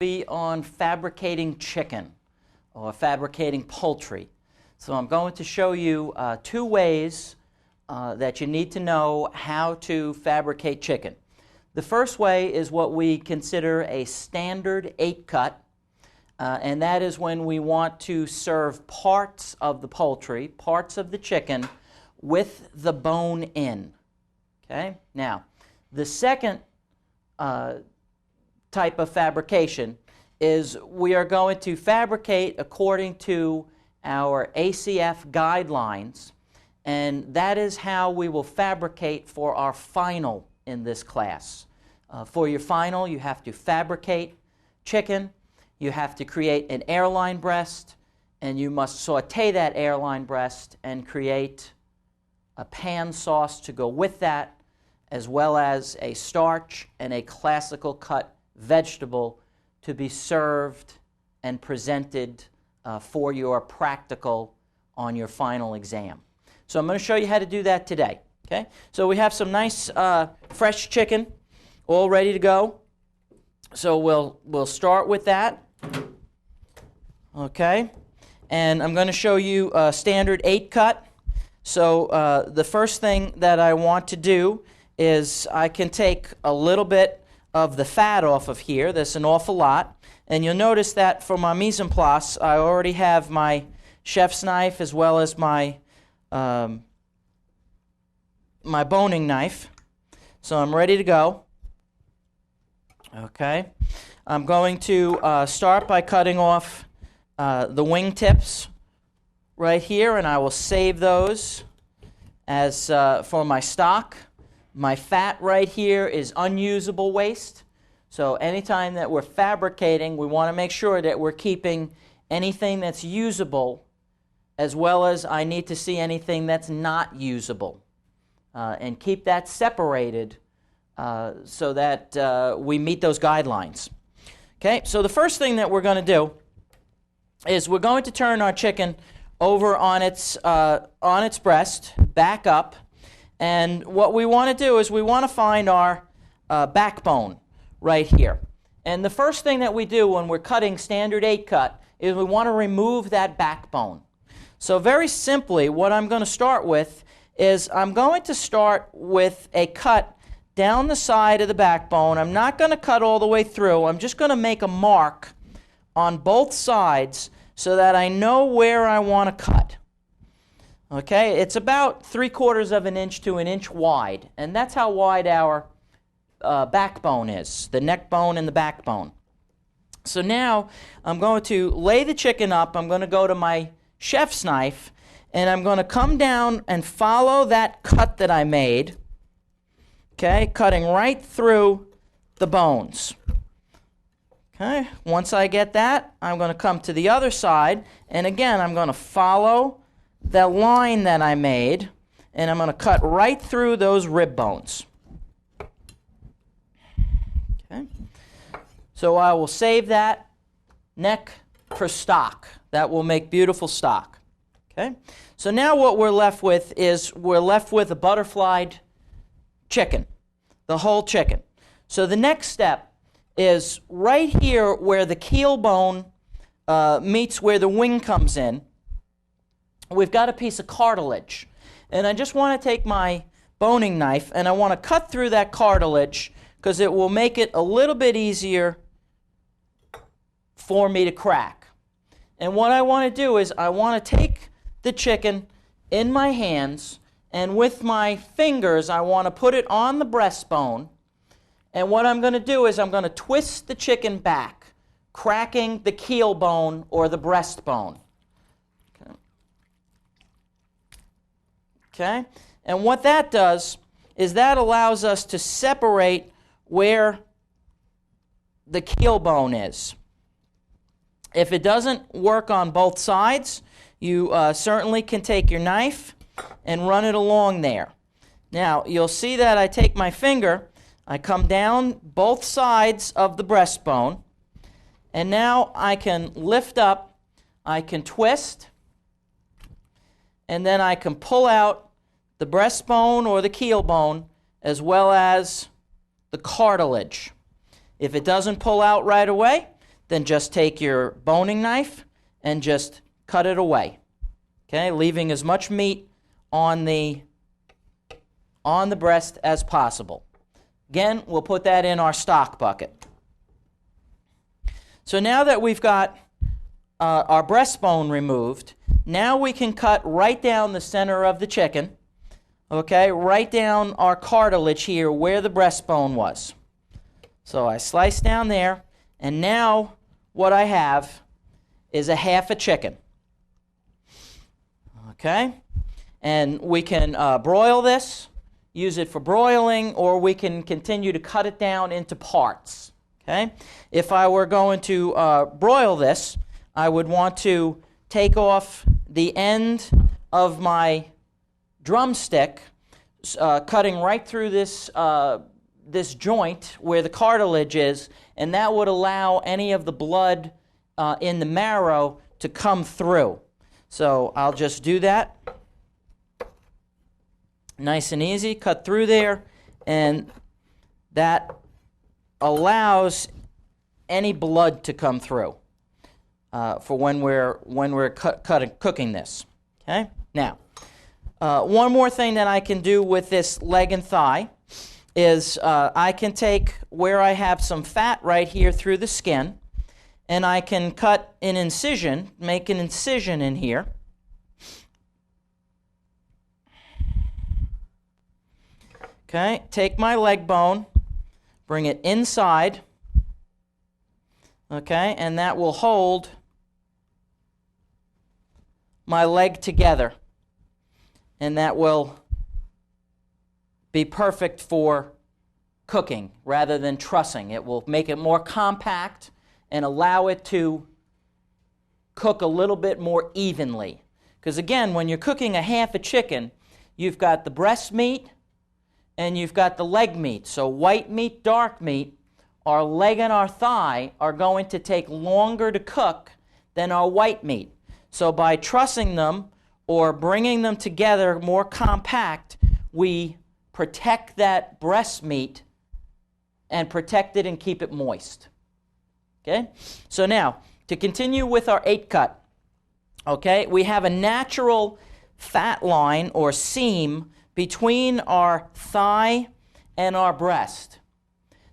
Be on fabricating chicken or fabricating poultry. So I'm going to show you two ways that you need to know how to fabricate chicken. The first way is what we consider a standard 8-cut, and that is when we want to serve parts of the poultry, parts of the chicken, with the bone in. Okay? Now, the second type of fabrication is we are going to fabricate according to our ACF guidelines, and that is how we will fabricate for our final in this class. For your final, you have to fabricate chicken, you have to create an airline breast, and you must saute that airline breast and create a pan sauce to go with that, as well as a starch and a classical cut vegetable to be served and presented for your practical on your final exam. So I'm going to show you how to do that today. Okay? So we have some nice fresh chicken all ready to go. So we'll start with that. Okay? And I'm going to show you a standard 8-cut. So the first thing that I want to do is I can take a little bit of the fat off of here. There's an awful lot. And you'll notice that for my mise en place, I already have my chef's knife as well as my my boning knife. So I'm ready to go. Okay. I'm going to start by cutting off the wing tips right here, and I will save those as for my stock. My fat right here is unusable waste. So anytime that we're fabricating, we want to make sure that we're keeping anything that's usable, as well as I need to see anything that's not usable. And keep that separated so that we meet those guidelines. Okay, so the first thing that we're going to do is we're going to turn our chicken over on its breast, back up. And what we want to do is we want to find our backbone right here. And the first thing that we do when we're cutting standard 8-cut is we want to remove that backbone. So very simply, what I'm going to start with is I'm going to start with a cut down the side of the backbone. I'm not going to cut all the way through. I'm just going to make a mark on both sides so that I know where I want to cut. Okay, it's about 3/4 of an inch to an inch wide, and that's how wide our backbone is, the neck bone and the backbone. So now I'm going to lay the chicken up. I'm going to go to my chef's knife, and I'm going to come down and follow that cut that I made, okay, cutting right through the bones. Okay, once I get that, I'm going to come to the other side, and again, I'm going to follow the line that I made, and I'm going to cut right through those rib bones. Okay. So I will save that neck for stock. That will make beautiful stock. Okay. So now what we're left with is we're left with a butterflied chicken, the whole chicken. So the next step is right here where the keel bone meets where the wing comes in. We've got a piece of cartilage, and I just want to take my boning knife and I want to cut through that cartilage because it will make it a little bit easier for me to crack. And what I want to do is I want to take the chicken in my hands, and with my fingers I want to put it on the breastbone, and what I'm going to do is I'm going to twist the chicken back, cracking the keel bone or the breastbone. Okay? And what that does is that allows us to separate where the keel bone is. If it doesn't work on both sides, you certainly can take your knife and run it along there. Now, you'll see that I take my finger, I come down both sides of the breastbone, and now I can lift up, I can twist, and then I can pull out the breastbone or the keel bone, as well as the cartilage. If it doesn't pull out right away, then just take your boning knife and just cut it away. Okay, leaving as much meat on the breast as possible. Again, we'll put that in our stock bucket. So now that we've got our breastbone removed, now we can cut right down the center of the chicken, okay, right down our cartilage here where the breastbone was. So I slice down there, and now what I have is a half a chicken. Okay, and we can broil this, use it for broiling, or we can continue to cut it down into parts. Okay, if I were going to broil this, I would want to take off the end of my drumstick, cutting right through this this joint where the cartilage is, and that would allow any of the blood in the marrow to come through. So I'll just do that. Nice and easy, cut through there, and that allows any blood to come through for when we're cooking this. Okay. Now, one more thing that I can do with this leg and thigh is I can take where I have some fat right here through the skin, and I can cut an incision, make an incision in here. Okay, take my leg bone, bring it inside, okay, and that will hold my leg together, and that will be perfect for cooking rather than trussing. It will make it more compact and allow it to cook a little bit more evenly. Because again, when you're cooking a half a chicken, you've got the breast meat and you've got the leg meat. So white meat, dark meat, our leg and our thigh are going to take longer to cook than our white meat. So by trussing them or bringing them together more compact, we protect that breast meat and protect it and keep it moist. Okay? So now, to continue with our 8-cut, okay, we have a natural fat line or seam between our thigh and our breast.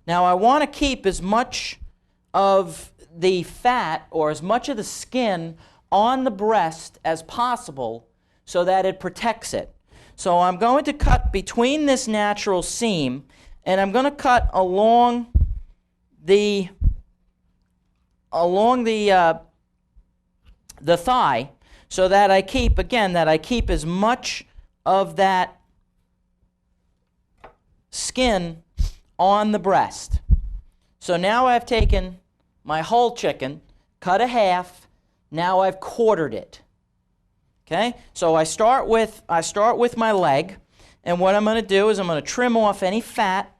Now, I want to keep as much of the fat or as much of the skin on the breast as possible so that it protects it. So I'm going to cut between this natural seam, and I'm going to cut along the thigh so that I keep, again, that I keep as much of that skin on the breast. So now I've taken my whole chicken, cut a half, now I've quartered it. Okay? So I start with my leg, and what I'm going to do is I'm going to trim off any fat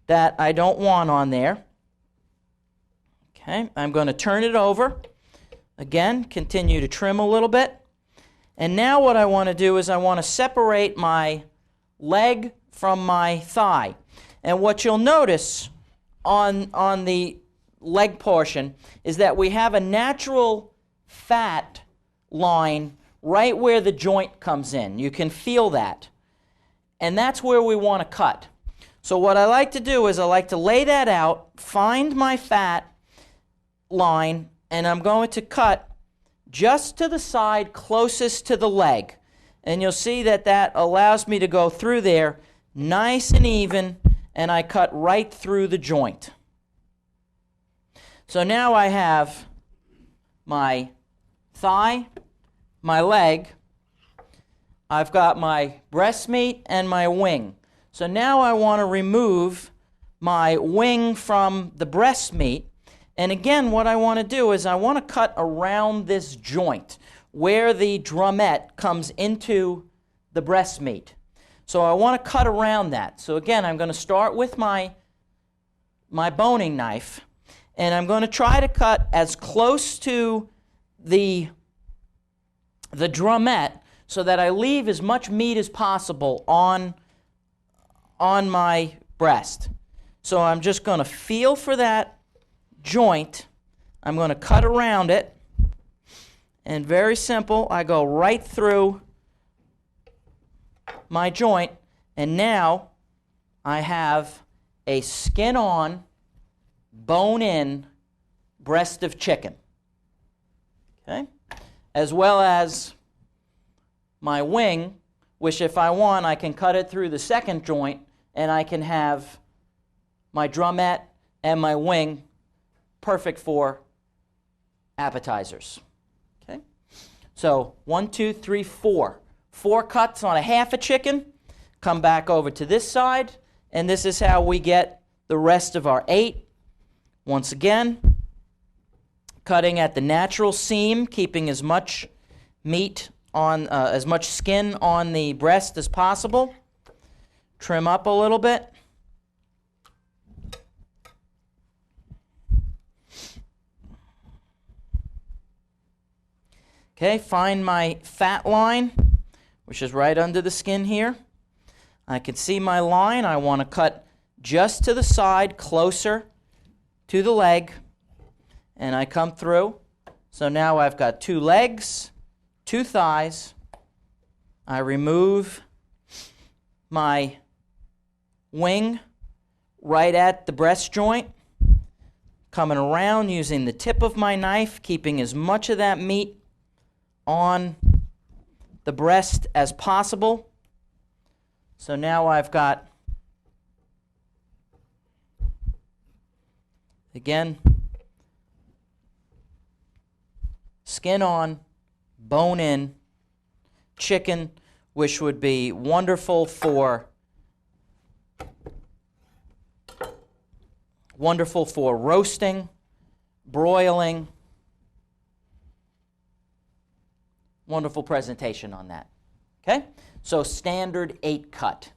that I don't want on there. Okay? I'm going to turn it over. Again, continue to trim a little bit. And now what I want to do is I want to separate my leg from my thigh. And what you'll notice on the leg portion is that we have a natural fat line right where the joint comes in. You can feel that. And that's where we want to cut. So what I like to do is I like to lay that out, find my fat line, and I'm going to cut just to the side closest to the leg. And you'll see that that allows me to go through there nice and even, and I cut right through the joint. So now I have my thigh, my leg, I've got my breast meat and my wing. So now I want to remove my wing from the breast meat. And again, what I want to do is I want to cut around this joint where the drumette comes into the breast meat. So I want to cut around that. So again, I'm going to start with my boning knife, and I'm going to try to cut as close to the drumette so that I leave as much meat as possible on my breast. So I'm just going to feel for that joint I'm going to cut around it, and very simple, I go right through my joint, and now I have a skin-on, bone-in breast of chicken, okay? As well as my wing, which if I want, I can cut it through the second joint, and I can have my drumette and my wing perfect for appetizers. Okay? So 1, 2, 3, 4. 4 cuts on a half a chicken. Come back over to this side, and this is how we get the rest of our 8. Once again, cutting at the natural seam, keeping as much meat on, as much skin on the breast as possible. Trim up a little bit. Okay, find my fat line, which is right under the skin here. I can see my line. I want to cut just to the side, closer to the leg, and I come through. So now I've got 2 legs, 2 thighs. I remove my wing right at the breast joint, coming around using the tip of my knife, keeping as much of that meat on the breast as possible. So now I've got, again, skin on, bone in chicken, which would be wonderful for roasting, broiling. Wonderful presentation on that. Okay? So standard 8 cut.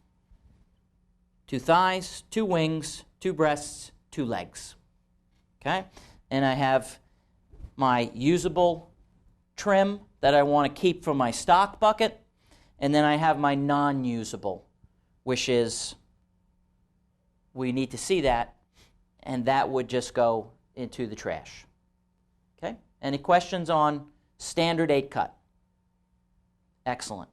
2 thighs, 2 wings, 2 breasts, 2 legs. Okay? And I have my usable trim that I want to keep from my stock bucket. And then I have my non-usable, which is, we need to see that, and that would just go into the trash. Okay? Any questions on standard 8 cut? Excellent.